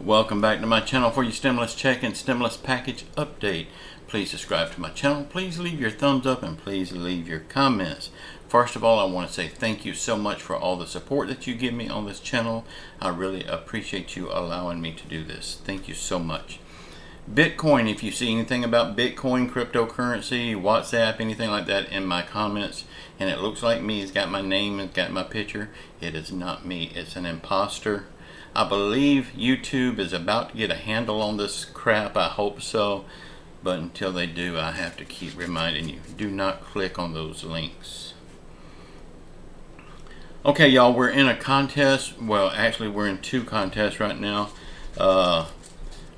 Welcome back to my channel for your stimulus check and stimulus package update. Please subscribe to my channel. Please leave your thumbs up and please leave your comments. First of all, I want to say thank you so much for all the support that you give me on this channel. I really appreciate you allowing me to do this. Thank you so much. Bitcoin, if you see anything about Bitcoin, cryptocurrency, WhatsApp, anything like that in my comments, and it looks like me, it's got my name, it's got my picture, it is not me, it's an imposter. I believe YouTube is about to get a handle on this crap. I hope so. But until they do, I have to keep reminding you, do not click on those links. Okay, y'all, we're in a contest. Well, actually, we're in two contests right now.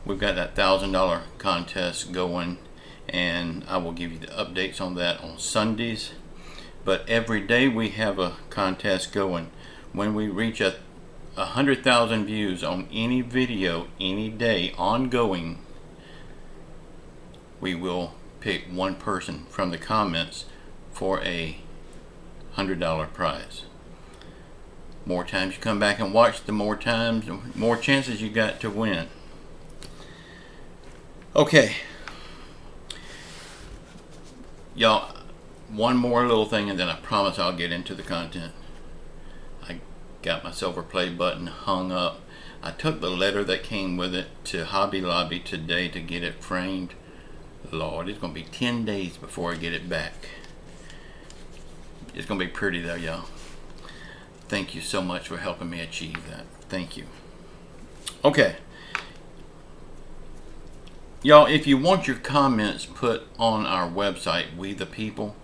We've got that $1,000 contest going, and I will give you the updates on that on Sundays. But every day we have a contest going. When we reach 100,000 views on any video, any day, ongoing, we will pick one person from the comments for a $100 prize. More times you come back and watch, the more chances you got to win. Okay, y'all, one more little thing and then I promise I'll get into the content. I got my silver play button hung up. I took the letter that came with it to Hobby Lobby today to get it framed. Lord, it's going to be 10 days before I get it back. It's going to be pretty though, y'all. Thank you so much for helping me achieve that. Thank you. Okay. Y'all, if you want your comments put on our website, We the People,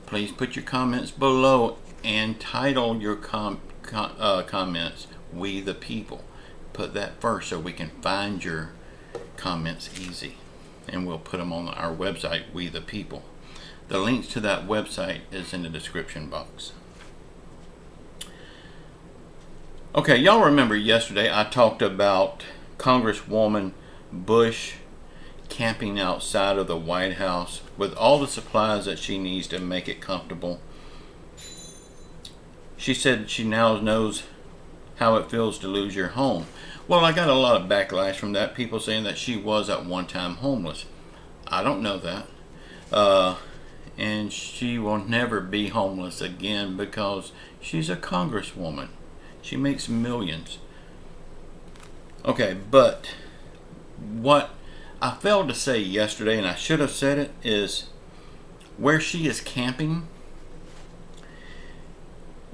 please put your comments below and title your comments We the People. Put that first so we can find your comments easy, and we'll put them on our website, We the People. The links to that website is in the description box. Okay, y'all remember yesterday I talked about Congresswoman Bush camping outside of the White House with all the supplies that she needs to make it comfortable. She said she now knows how it feels to lose your home. Well, I got a lot of backlash from that. People saying that she was at one time homeless. I don't know that. And she will never be homeless again because she's a congresswoman. She makes millions. Okay, but what I failed to say yesterday, and I should have said it, is where she is camping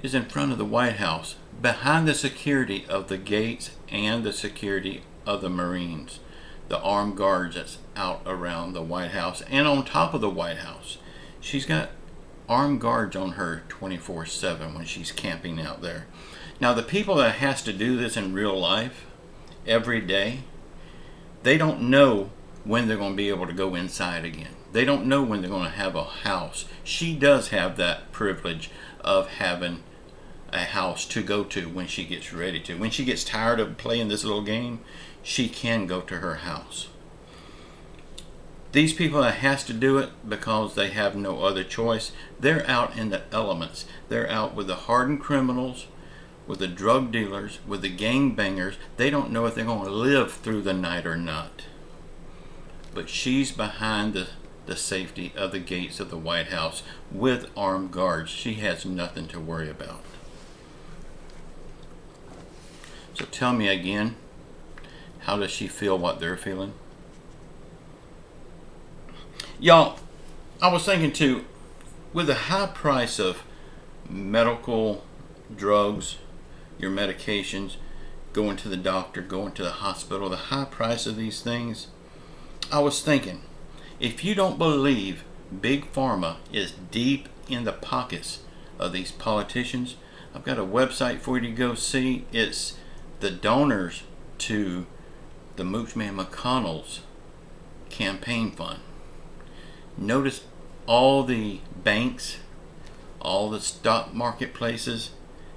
is in front of the White House, behind the security of the gates and the security of the Marines, the armed guards that's out around the White House and on top of the White House. She's got armed guards on her 24/7 when she's camping out there. Now, the people that has to do this in real life every day, they don't know when they're going to be able to go inside again. They don't know when they're going to have a house. She does have that privilege of having a house to go to when she gets ready to. When she gets tired of playing this little game, she can go to her house. These people that has to do it because they have no other choice, they're out in the elements. They're out with the hardened criminals, with the drug dealers, with the gangbangers. They don't know if they're going to live through the night or not. But she's behind the safety of the gates of the White House with armed guards. She has nothing to worry about. So tell me again, how does she feel what they're feeling? Y'all, I was thinking too, with the high price of medical drugs, your medications, going to the doctor, going to the hospital, the high price of these things, I was thinking, if you don't believe Big Pharma is deep in the pockets of these politicians, I've got a website for you to go see. It's the donors to the Moochman McConnell's campaign fund. Notice all the banks, all the stock marketplaces,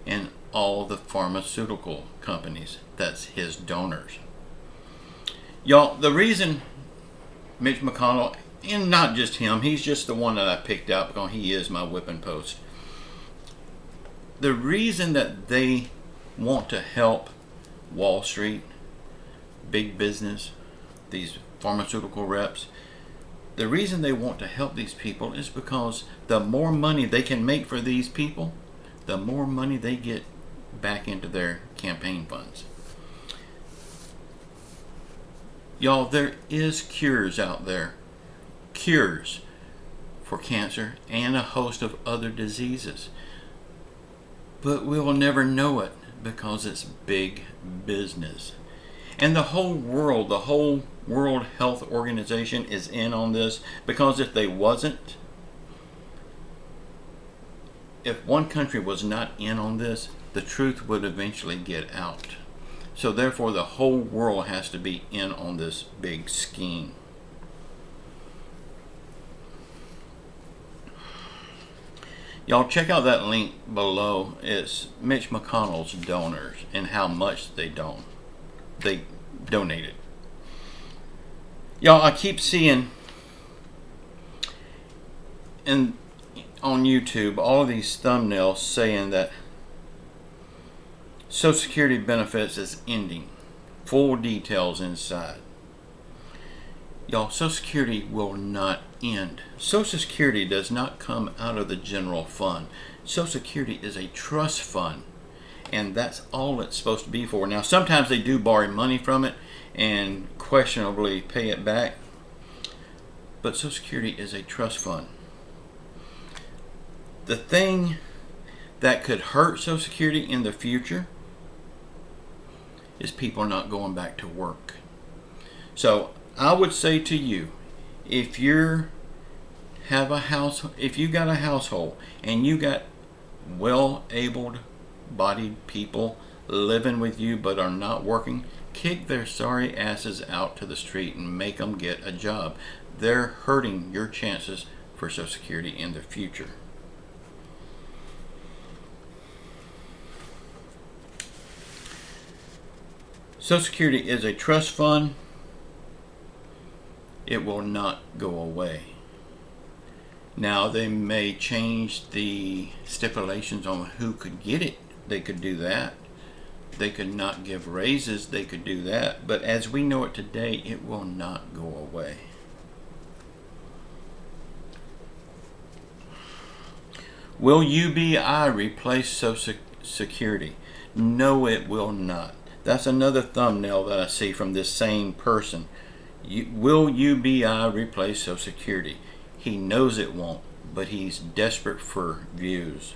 and all the pharmaceutical companies. That's his donors. Y'all, the reason Mitch McConnell, and not just him, he's just the one that I picked out because he is my whipping post. The reason that they want to help Wall Street, big business, these pharmaceutical reps, the reason they want to help these people is because the more money they can make for these people, the more money they get back into their campaign funds. Y'all, there is cures out there. Cures for cancer and a host of other diseases. But we will never know it because it's big business. And the whole World Health Organization is in on this, because if they wasn't, if one country was not in on this, the truth would eventually get out. So therefore the whole world has to be in on this big scheme. Y'all check out that link below. It's Mitch McConnell's donors and how much they donated. Y'all, I keep seeing on YouTube all of these thumbnails saying that Social Security benefits is ending. Full details inside. Y'all, Social Security will not end. Social Security does not come out of the general fund. Social Security is a trust fund, and that's all it's supposed to be for. Now, sometimes they do borrow money from it and questionably pay it back, but Social Security is a trust fund. The thing that could hurt Social Security in the future is people not going back to work. So I would say to you, if you got a household and you got well-abled bodied people living with you but are not working, kick their sorry asses out to the street and make them get a job. They're hurting your chances for Social Security in the future. Social Security is a trust fund. It will not go away. Now, they may change the stipulations on who could get it. They could do that. They could not give raises. They could do that. But as we know it today, it will not go away. Will UBI replace Social Security? No, it will not. That's another thumbnail that I see from this same person. Will UBI replace Social Security? He knows it won't, but he's desperate for views.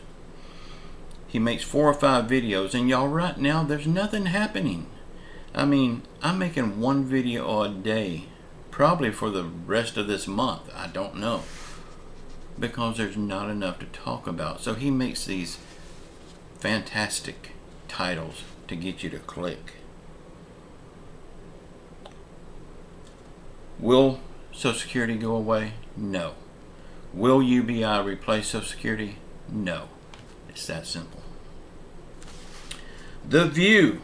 He makes 4 or 5 videos, and y'all, right now there's nothing happening. I mean, I'm making 1 video a day, probably for the rest of this month. I don't know, because there's not enough to talk about. So he makes these fantastic titles to get you to click. Will Social Security go away? No. Will UBI replace Social Security? No. It's that simple. The View.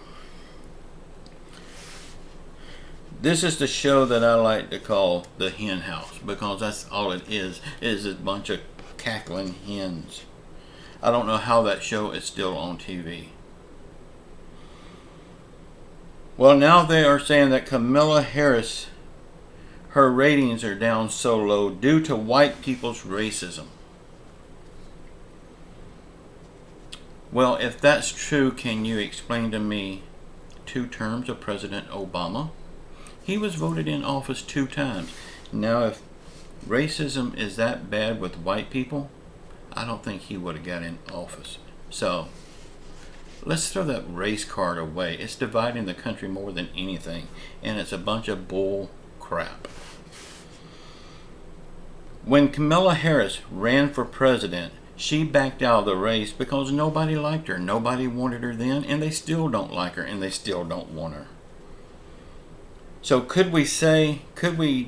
This is the show that I like to call the hen house, because that's all it is a bunch of cackling hens. I don't know how that show is still on TV. Well, now they are saying that Kamala Harris, her ratings are down so low due to white people's racism. Well, if that's true, can you explain to me 2 terms of President Obama? He was voted in office 2 times. Now, if racism is that bad with white people, I don't think he would have got in office. So let's throw that race card away. It's dividing the country more than anything, and it's a bunch of bull crap. When Kamala Harris ran for president, she backed out of the race because nobody liked her. Nobody wanted her then, and they still don't like her, and they still don't want her. So could we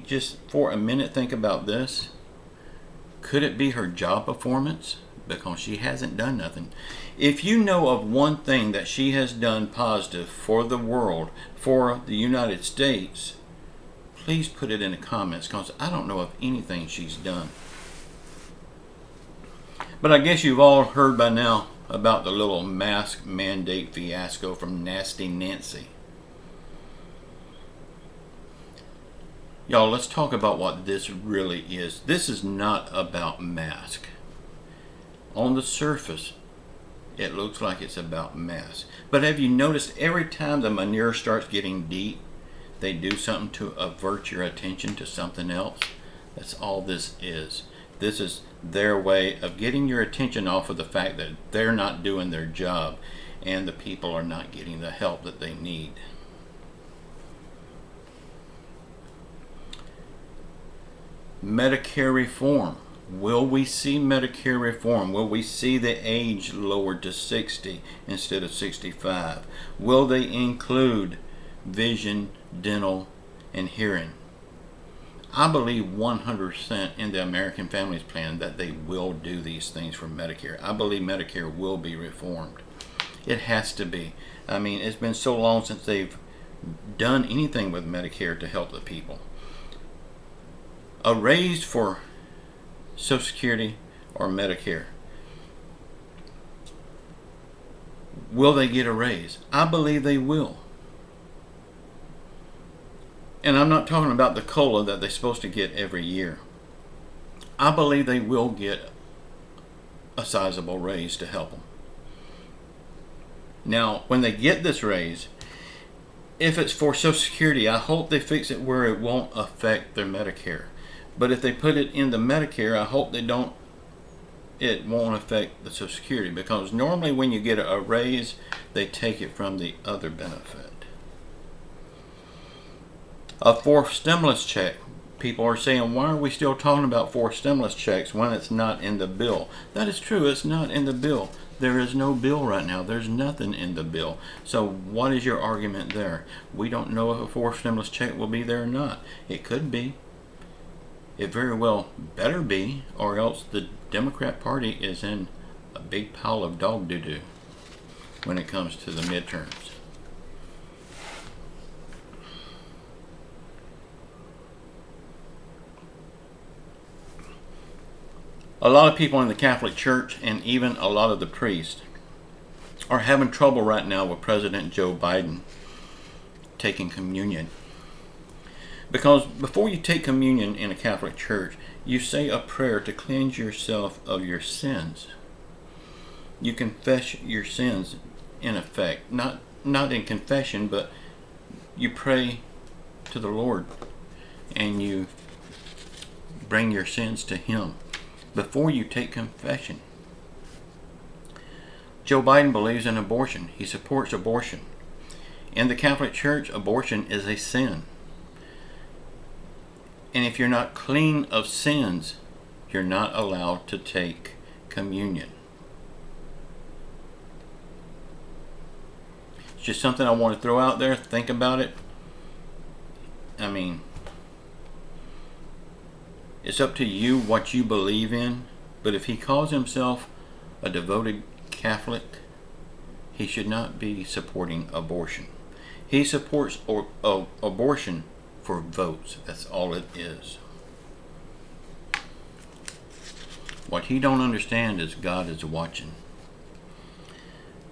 just for a minute think about this? Could it be her job performance? Because she hasn't done nothing. If you know of one thing that she has done positive for the world, for the United States, please put it in the comments, because I don't know of anything she's done. But I guess you've all heard by now about the little mask mandate fiasco from Nasty Nancy. Y'all, let's talk about what this really is. This is not about masks. On the surface, it looks like it's about masks. But have you noticed every time the manure starts getting deep, they do something to avert your attention to something else? That's all this is. This is their way of getting your attention off of the fact that they're not doing their job and the people are not getting the help that they need. Medicare reform. Will we see Medicare reform? Will we see the age lowered to 60 instead of 65? Will they include vision, dental, and hearing? I believe 100% in the American Families Plan that they will do these things for Medicare. I believe Medicare will be reformed. It has to be. I mean, it's been so long since they've done anything with Medicare to help the people. A raise for Social Security or Medicare. Will they get a raise? I believe they will. And I'm not talking about the COLA that they're supposed to get every year. I believe they will get a sizable raise to help them. Now, when they get this raise, if it's for Social Security, I hope they fix it where it won't affect their Medicare. But if they put it in the Medicare, I hope it won't affect the Social Security, because normally when you get a raise, they take it from the other benefit. A fourth stimulus check. People are saying, why are we still talking about fourth stimulus checks when it's not in the bill? That is true, it's not in the bill. There is no bill right now. There's nothing in the bill. So what is your argument there? We don't know if a fourth stimulus check will be there or not. It could be. It very well better be, or else the Democrat Party is in a big pile of dog doo-doo when it comes to the midterms. A lot of people in the Catholic Church and even a lot of the priests are having trouble right now with President Joe Biden taking communion. Because before you take communion in a Catholic church, you say a prayer to cleanse yourself of your sins. You confess your sins, in effect. Not in confession, but you pray to the Lord and you bring your sins to Him before you take confession. Joe Biden believes in abortion. He supports abortion. In the Catholic Church, abortion is a sin. And if you're not clean of sins, you're not allowed to take communion. It's just something I want to throw out there. Think about it. I mean, it's up to you what you believe in. But if he calls himself a devoted Catholic, he should not be supporting abortion. He supports abortion for votes. That's all it is. What he don't understand is God is watching.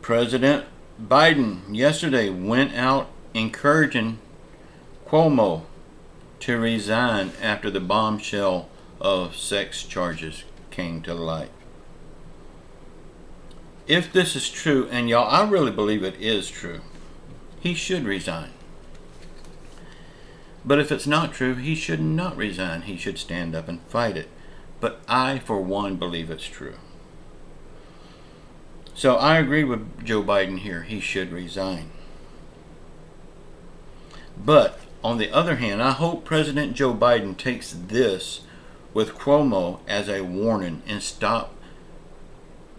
President Biden yesterday went out encouraging Cuomo to resign after the bombshell of sex charges came to light. If this is true, and y'all, I really believe it is true, he should resign. But if it's not true, he should not resign. He should stand up and fight it. But I, for one, believe it's true. So I agree with Joe Biden here. He should resign. But on the other hand, I hope President Joe Biden takes this with Cuomo as a warning and stop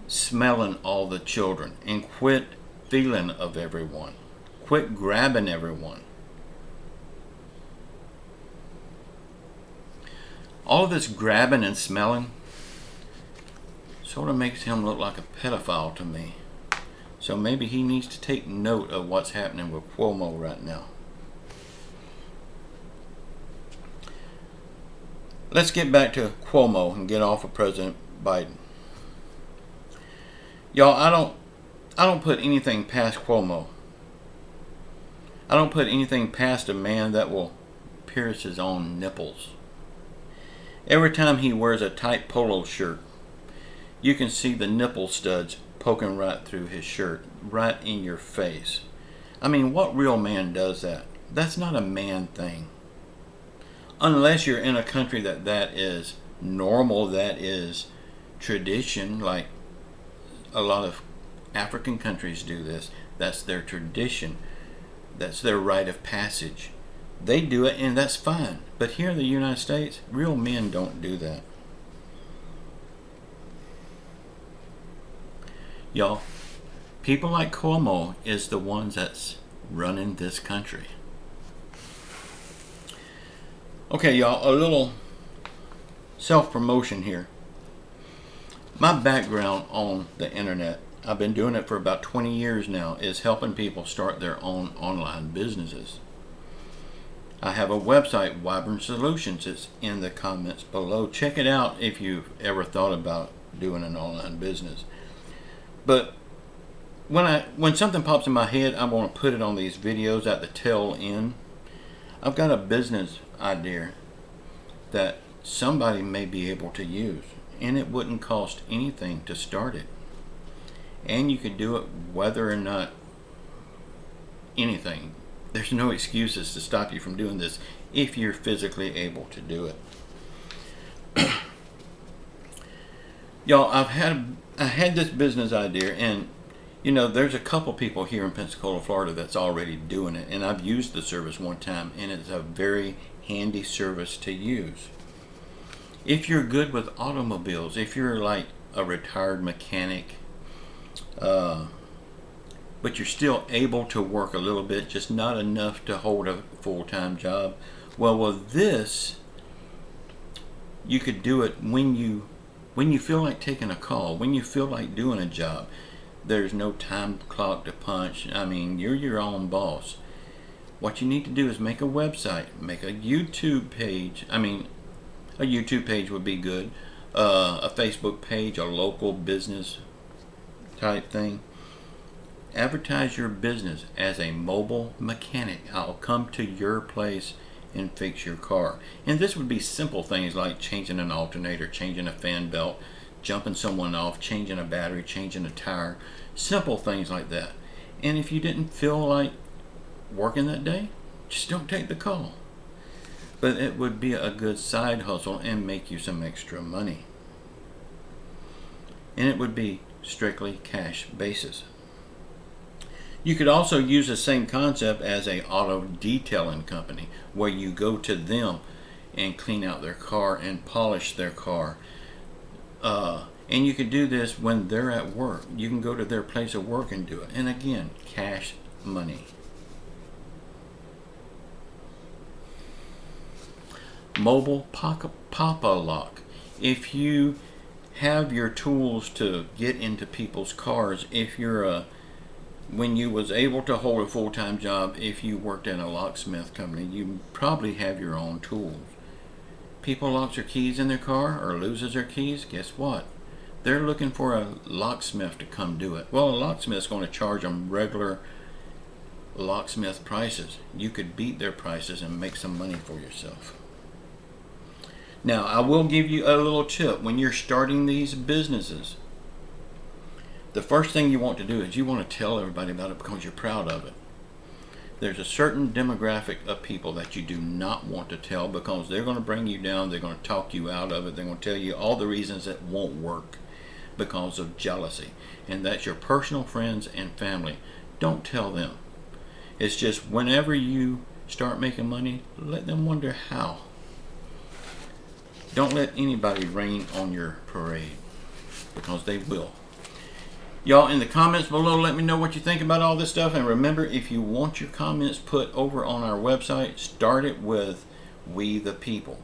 smelling all the children and quit feeling of everyone. Quit grabbing everyone. All of this grabbing and smelling sort of makes him look like a pedophile to me. So maybe he needs to take note of what's happening with Cuomo right now. Let's get back to Cuomo and get off of President Biden. Y'all, I don't put anything past Cuomo. I don't put anything past a man that will pierce his own nipples. Every time he wears a tight polo shirt, you can see the nipple studs poking right through his shirt, right in your face. I mean, what real man does that? That's not a man thing. Unless you're in a country that is normal, that is tradition, like a lot of African countries do this. That's their tradition. That's their rite of passage. They do it, and that's fine. But here in the United States, real men don't do that. Y'all, people like Cuomo is the ones that's running this country. Okay, y'all, a little self-promotion here. My background on the internet, I've been doing it for about 20 years now, is helping people start their own online businesses. I have a website, Wyvern Solutions. It's in the comments below. Check it out if you've ever thought about doing an online business. But when something pops in my head, I'm going to put it on these videos at the tail end. I've got a business idea that somebody may be able to use, and it wouldn't cost anything to start it. And you could do it whether or not anything. There's no excuses to stop you from doing this if you're physically able to do it. Y'all, I had this business idea, and you know, there's a couple people here in Pensacola, Florida that's already doing it, and I've used the service one time, and it's a very handy service to use. If you're good with automobiles, if you're like a retired mechanic, but you're still able to work a little bit, just not enough to hold a full-time job, well, with this, you could do it when you feel like taking a call, when you feel like doing a job. There's no time clock to punch. I mean, you're your own boss. What you need to do is make a website, make a YouTube page. I mean, a YouTube page would be good. A Facebook page, a local business type thing. Advertise your business as a mobile mechanic. I'll come to your place and fix your car. And this would be simple things like changing an alternator, changing a fan belt, jumping someone off, changing a battery, changing a tire, simple things like that. And if you didn't feel like working that day, just don't take the call. But it would be a good side hustle and make you some extra money. And it would be strictly cash basis. You could also use the same concept as a auto detailing company, where you go to them and clean out their car and polish their car. And you can do this when they're at work. You can go to their place of work and do it. And again, cash money. Mobile pop-a lock. If you have your tools to get into people's cars, if you're when you was able to hold a full-time job, if you worked at a locksmith company, you probably have your own tools. People locks their keys in their car or loses their keys, guess what? They're looking for a locksmith to come do it. Well, a locksmith's going to charge them regular locksmith prices. You could beat their prices and make some money for yourself. Now, I will give you a little tip. When you're starting these businesses, the first thing you want to do is you want to tell everybody about it because you're proud of it. There's a certain demographic of people that you do not want to tell because they're going to bring you down. They're going to talk you out of it. They're going to tell you all the reasons it won't work because of jealousy. And that's your personal friends and family. Don't tell them. It's just whenever you start making money, let them wonder how. Don't let anybody rain on your parade because they will. Y'all, in the comments below, let me know what you think about all this stuff. And remember, if you want your comments put over on our website, start it with We the People.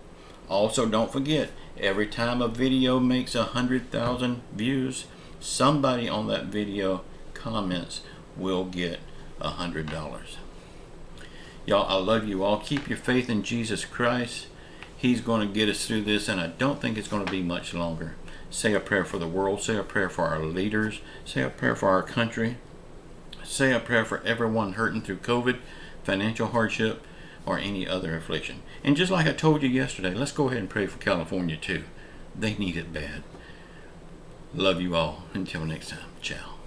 Also, don't forget, every time a video makes 100,000 views, somebody on that video comments will get $100. Y'all, I love you all. Keep your faith in Jesus Christ. He's going to get us through this, and I don't think it's going to be much longer. Say a prayer for the world. Say a prayer for our leaders. Say a prayer for our country. Say a prayer for everyone hurting through COVID, financial hardship, or any other affliction. And just like I told you yesterday, let's go ahead and pray for California too. They need it bad. Love you all. Until next time. Ciao.